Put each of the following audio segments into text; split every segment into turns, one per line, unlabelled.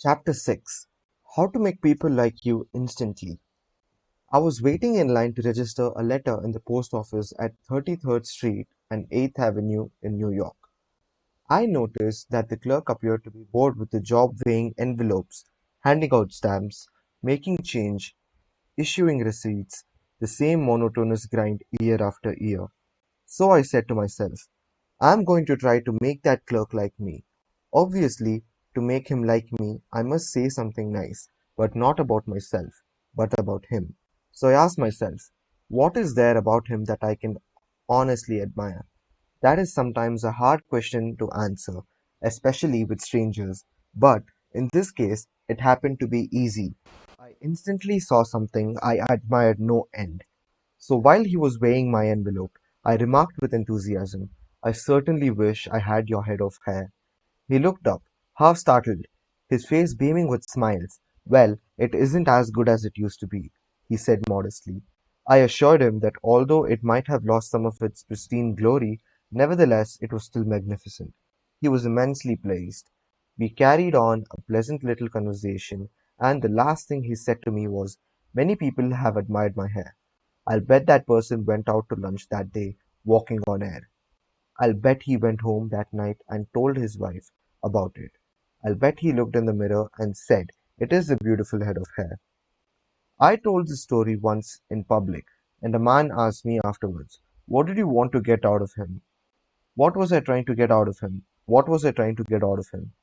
Chapter 6: How to Make People Like You Instantly. I was waiting in line to register a letter in the post office at 33rd Street and 8th Avenue in New York. I noticed that the clerk appeared to be bored with the job weighing envelopes, handing out stamps, making change, issuing receipts, the same monotonous grind year after year. So I said to myself, I'm going to try to make that clerk like me. Obviously, to make him like me, I must say something nice, but not about myself, but about him. So I asked myself, what is there about him that I can honestly admire? That is sometimes a hard question to answer, especially with strangers, but in this case, it happened to be easy. I instantly saw something I admired no end. So while he was weighing my envelope, I remarked with enthusiasm, I certainly wish I had your head of hair. He looked up, half startled, his face beaming with smiles. Well, it isn't as good as it used to be, he said modestly. I assured him that although it might have lost some of its pristine glory, nevertheless it was still magnificent. He was immensely pleased. We carried on a pleasant little conversation, and the last thing he said to me was, Many people have admired my hair. I'll bet that person went out to lunch that day, walking on air. I'll bet he went home that night and told his wife about it. I'll bet he looked in the mirror and said, It is a beautiful head of hair. I told this story once in public, and a man asked me afterwards, What did you want to get out of him? What was I trying to get out of him? What was I trying to get out of him?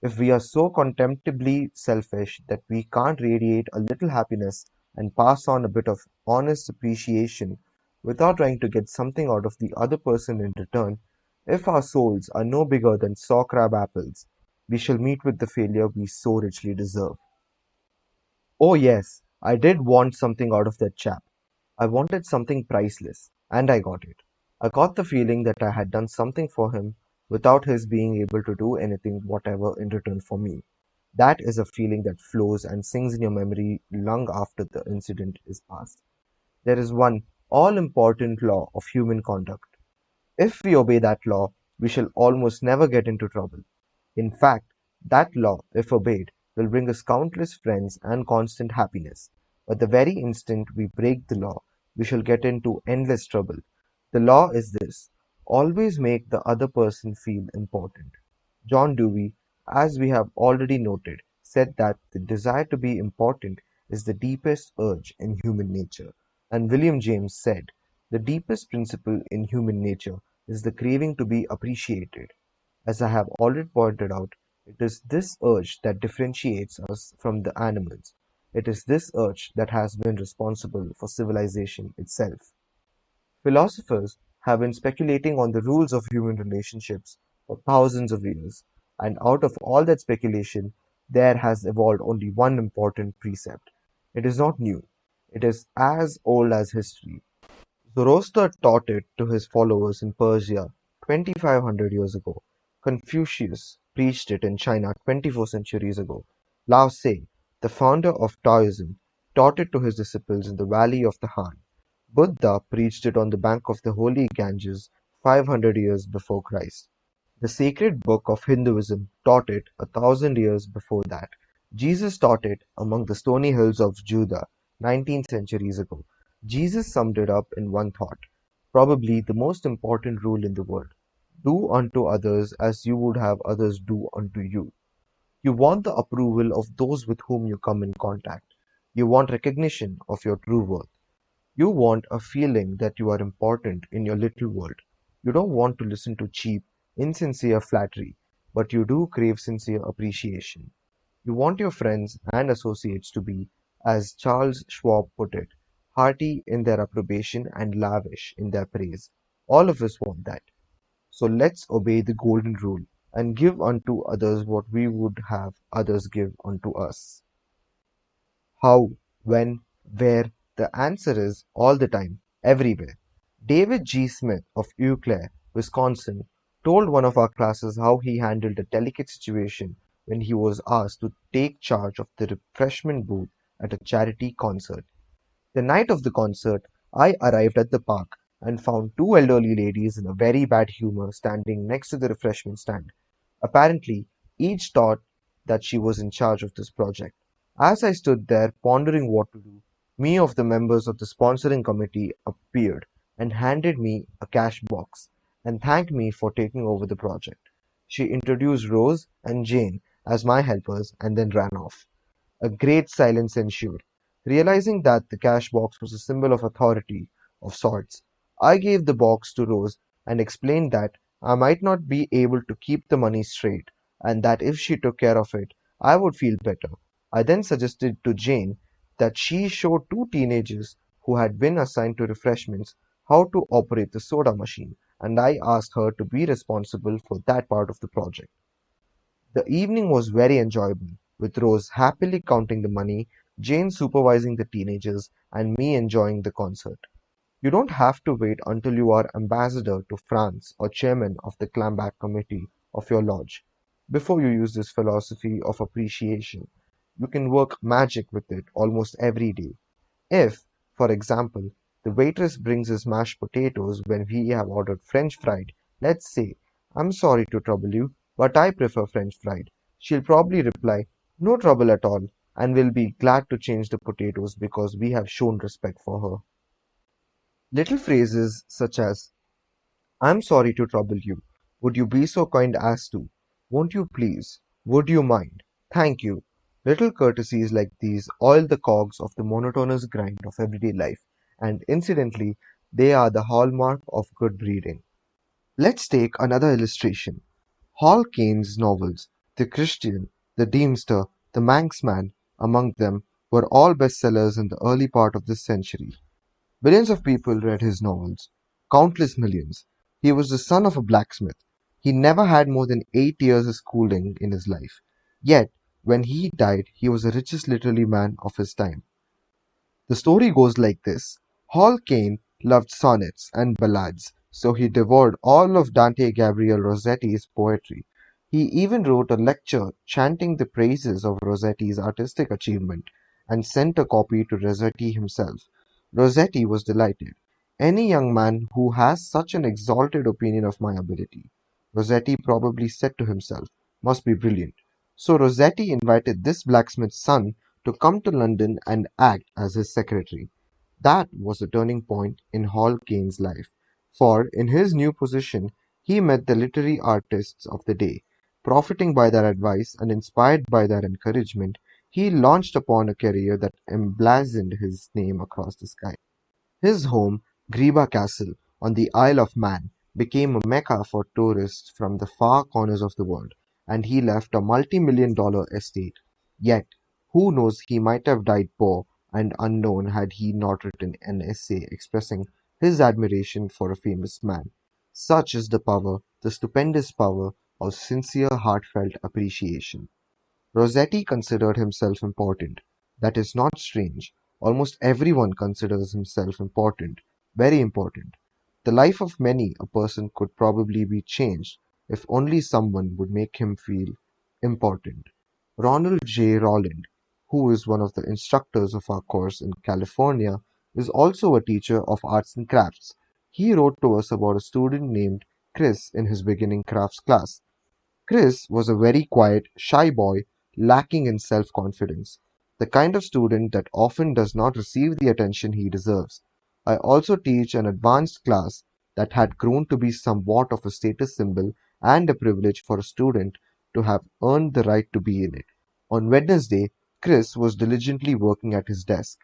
If we are so contemptibly selfish that we can't radiate a little happiness and pass on a bit of honest appreciation without trying to get something out of the other person in return, if our souls are no bigger than saw crab apples, we shall meet with the failure we so richly deserve. Oh, yes, I did want something out of that chap. I wanted something priceless, and I got it. I got the feeling that I had done something for him without his being able to do anything whatever in return for me. That is a feeling that flows and sings in your memory long after the incident is past. There is one all important law of human conduct. If we obey that law, we shall almost never get into trouble. In fact, that law, if obeyed, will bring us countless friends and constant happiness. But the very instant we break the law, we shall get into endless trouble. The law is this: always make the other person feel important. John Dewey, as we have already noted, said that the desire to be important is the deepest urge in human nature. And William James said, the deepest principle in human nature is the craving to be appreciated. As I have already pointed out, it is this urge that differentiates us from the animals. It is this urge that has been responsible for civilization itself. Philosophers have been speculating on the rules of human relationships for thousands of years, and out of all that speculation, there has evolved only one important precept. It is not new, it is as old as history. Zoroaster taught it to his followers in Persia 2500 years ago. Confucius preached it in China 24 centuries ago. Lao Tse, the founder of Taoism, taught it to his disciples in the valley of the Han. Buddha preached it on the bank of the holy Ganges 500 years before Christ. The sacred book of Hinduism taught it 1,000 years before that. Jesus taught it among the stony hills of Judah 19 centuries ago. Jesus summed it up in one thought, probably the most important rule in the world: do unto others as you would have others do unto you. You want the approval of those with whom you come in contact. You want recognition of your true worth. You want a feeling that you are important in your little world. You don't want to listen to cheap, insincere flattery, but you do crave sincere appreciation. You want your friends and associates to be, as Charles Schwab put it, hearty in their approbation and lavish in their praise. All of us want that. So let's obey the golden rule and give unto others what we would have others give unto us. How, when, where? The answer is all the time, everywhere. David G. Smith of Eau Claire, Wisconsin, told one of our classes how he handled a delicate situation when he was asked to take charge of the refreshment booth at a charity concert. The night of the concert, I arrived at the park and found two elderly ladies in a very bad humor standing next to the refreshment stand. Apparently, each thought that she was in charge of this project. As I stood there pondering what to do, many of the members of the sponsoring committee appeared and handed me a cash box and thanked me for taking over the project. She introduced Rose and Jane as my helpers and then ran off. A great silence ensued. Realizing that the cash box was a symbol of authority of sorts, I gave the box to Rose and explained that I might not be able to keep the money straight, and that if she took care of it, I would feel better. I then suggested to Jane that she show two teenagers who had been assigned to refreshments how to operate the soda machine, and I asked her to be responsible for that part of the project. The evening was very enjoyable, with Rose happily counting the money, Jane supervising the teenagers, and me enjoying the concert. You don't have to wait until you are ambassador to France or chairman of the Clambake Committee of your lodge before you use this philosophy of appreciation. You can work magic with it almost every day. If, for example, the waitress brings us mashed potatoes when we have ordered French fried, let's say, "I'm sorry to trouble you, but I prefer French fried." She'll probably reply, "No trouble at all," and will be glad to change the potatoes because we have shown respect for her. Little phrases such as, "I'm sorry to trouble you. Would you be so kind as to? Won't you please? Would you mind? Thank you." Little courtesies like these oil the cogs of the monotonous grind of everyday life, and incidentally, they are the hallmark of good breeding. Let's take another illustration. Hall Caine's novels, The Christian, The Deemster, The Manxman, among them, were all bestsellers in the early part of this century. Millions of people read his novels. Countless millions. He was the son of a blacksmith. He never had more than 8 years of schooling in his life. Yet, when he died, he was the richest literary man of his time. The story goes like this. Hall Caine loved sonnets and ballades, so he devoured all of Dante Gabriel Rossetti's poetry. He even wrote a lecture chanting the praises of Rossetti's artistic achievement and sent a copy to Rossetti himself. Rossetti was delighted. Any young man who has such an exalted opinion of my ability, Rossetti probably said to himself, must be brilliant. So Rossetti invited this blacksmith's son to come to London and act as his secretary. That was a turning point in Hall Caine's life, for in his new position he met the literary artists of the day. Profiting by their advice and inspired by their encouragement, he launched upon a career that emblazoned his name across the sky. His home, Greba Castle, on the Isle of Man, became a mecca for tourists from the far corners of the world, and he left a multi-million-dollar estate. Yet, who knows, he might have died poor and unknown had he not written an essay expressing his admiration for a famous man. Such is the power, the stupendous power, of sincere, heartfelt appreciation. Rossetti considered himself important. That is not strange. Almost everyone considers himself important, very important. The life of many a person could probably be changed if only someone would make him feel important. Ronald J. Rowland, who is one of the instructors of our course in California, is also a teacher of arts and crafts. He wrote to us about a student named Chris in his beginning crafts class. Chris was a very quiet, shy boy, lacking in self-confidence, the kind of student that often does not receive the attention he deserves. I also teach an advanced class that had grown to be somewhat of a status symbol and a privilege for a student to have earned the right to be in it. On Wednesday, Chris was diligently working at his desk.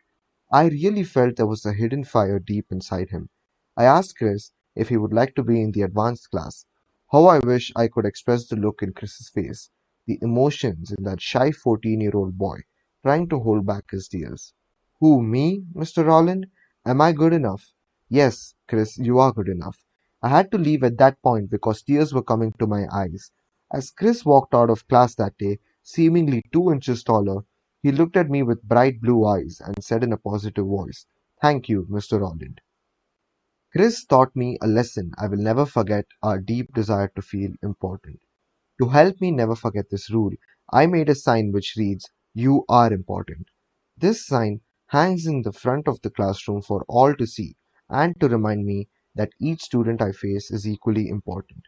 I really felt there was a hidden fire deep inside him. I asked Chris if he would like to be in the advanced class. How I wish I could express the look in Chris's face, the emotions in that shy 14-year-old boy, trying to hold back his tears. Who, me, Mr. Rowland? Am I good enough? Yes, Chris, you are good enough. I had to leave at that point because tears were coming to my eyes. As Chris walked out of class that day, seemingly 2 inches taller, he looked at me with bright blue eyes and said in a positive voice, "Thank you, Mr. Rowland." Chris taught me a lesson I will never forget: our deep desire to feel important. To help me never forget this rule, I made a sign which reads, "You are important." This sign hangs in the front of the classroom for all to see and to remind me that each student I face is equally important.